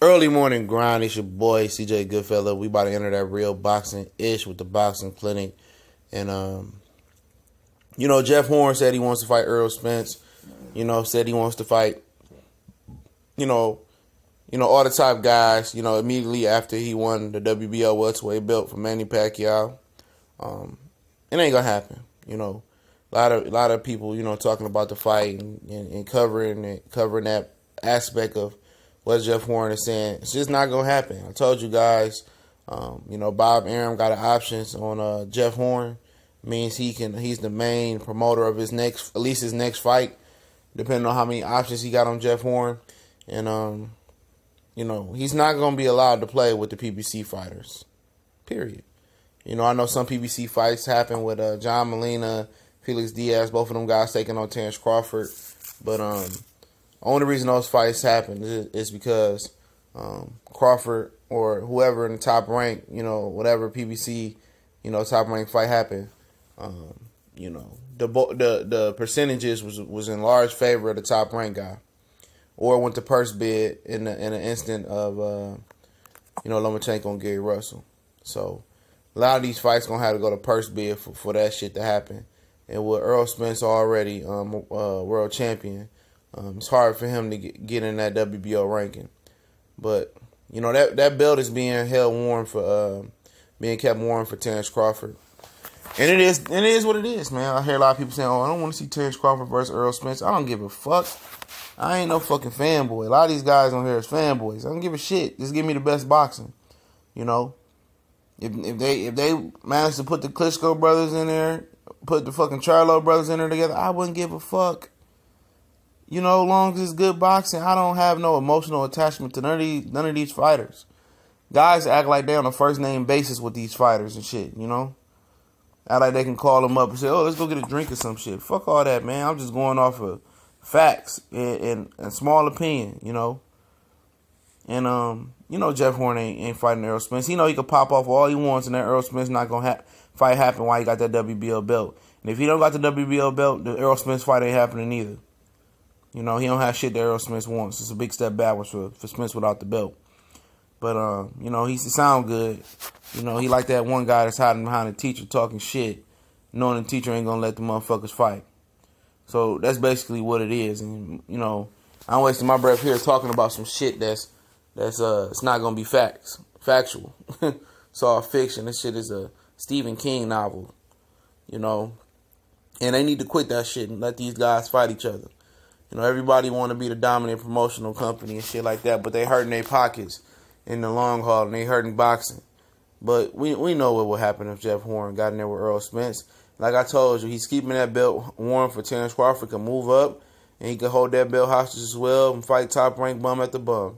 Early morning grind. It's your boy CJ Goodfella. We about to enter that real boxing ish with the boxing clinic, and Jeff Horn said he wants to fight Errol Spence. Said he wants to fight. All the top guys. Immediately after he won the WBO welterweight belt from Manny Pacquiao. It ain't gonna happen. A lot of people talking about the fight and covering that aspect of what Jeff Horn is saying. It's just not gonna happen. I told you guys. Bob Arum got options on Jeff Horn. Means he's the main promoter of his next fight, depending on how many options he got on Jeff Horn. And he's not gonna be allowed to play with the PBC fighters. Period. I know some PBC fights happen with John Molina, Felix Diaz, both of them guys taking on Terrence Crawford. But only reason those fights happen is because Crawford or whoever in the top rank, whatever PBC, top rank fight happened, the percentages was in large favor of the top rank guy, or went to purse bid in an instant of Lomachenko and Gary Russell. So a lot of these fights gonna have to go to purse bid for that shit to happen. And with Errol Spence already world champion, it's hard for him to get in that WBO ranking. But that belt is being held warm for being kept warm for Terrence Crawford. And it is what it is, man. I hear a lot of people saying, "Oh, I don't want to see Terrence Crawford versus Errol Spence." I don't give a fuck. I ain't no fucking fanboy. A lot of these guys on here is fanboys. I don't give a shit. Just give me the best boxing. If they manage to put the Klitschko brothers in there, put the fucking Charlo brothers in there together, I wouldn't give a fuck. As long as it's good boxing, I don't have no emotional attachment to none of these fighters. Guys act like they're on a first name basis with these fighters and shit. Act like they can call them up and say, "Oh, let's go get a drink or some shit." Fuck all that, man. I'm just going off of facts and small opinion, And Jeff Horn ain't fighting Errol Spence. He could pop off all he wants, and that Errol Spence not gonna fight happen while he got that WBO belt. And if he don't got the WBO belt, the Errol Spence fight ain't happening either. He don't have shit that Errol Spence wants. It's a big step backwards for Spence without the belt. But he sound good. He like that one guy that's hiding behind the teacher talking shit, knowing the teacher ain't gonna let the motherfuckers fight. So that's basically what it is. And I'm wasting my breath here talking about some shit that's it's not gonna be factual. It's all fiction. This shit is a Stephen King novel, And they need to quit that shit and let these guys fight each other. Everybody want to be the dominant promotional company and shit like that, but they hurting their pockets in the long haul and they hurting boxing. But we know what would happen if Jeff Horn got in there with Errol Spence. Like I told you, he's keeping that belt warm for Terrence Crawford to move up, and he can hold that belt hostage as well and fight top rank bum at the bum.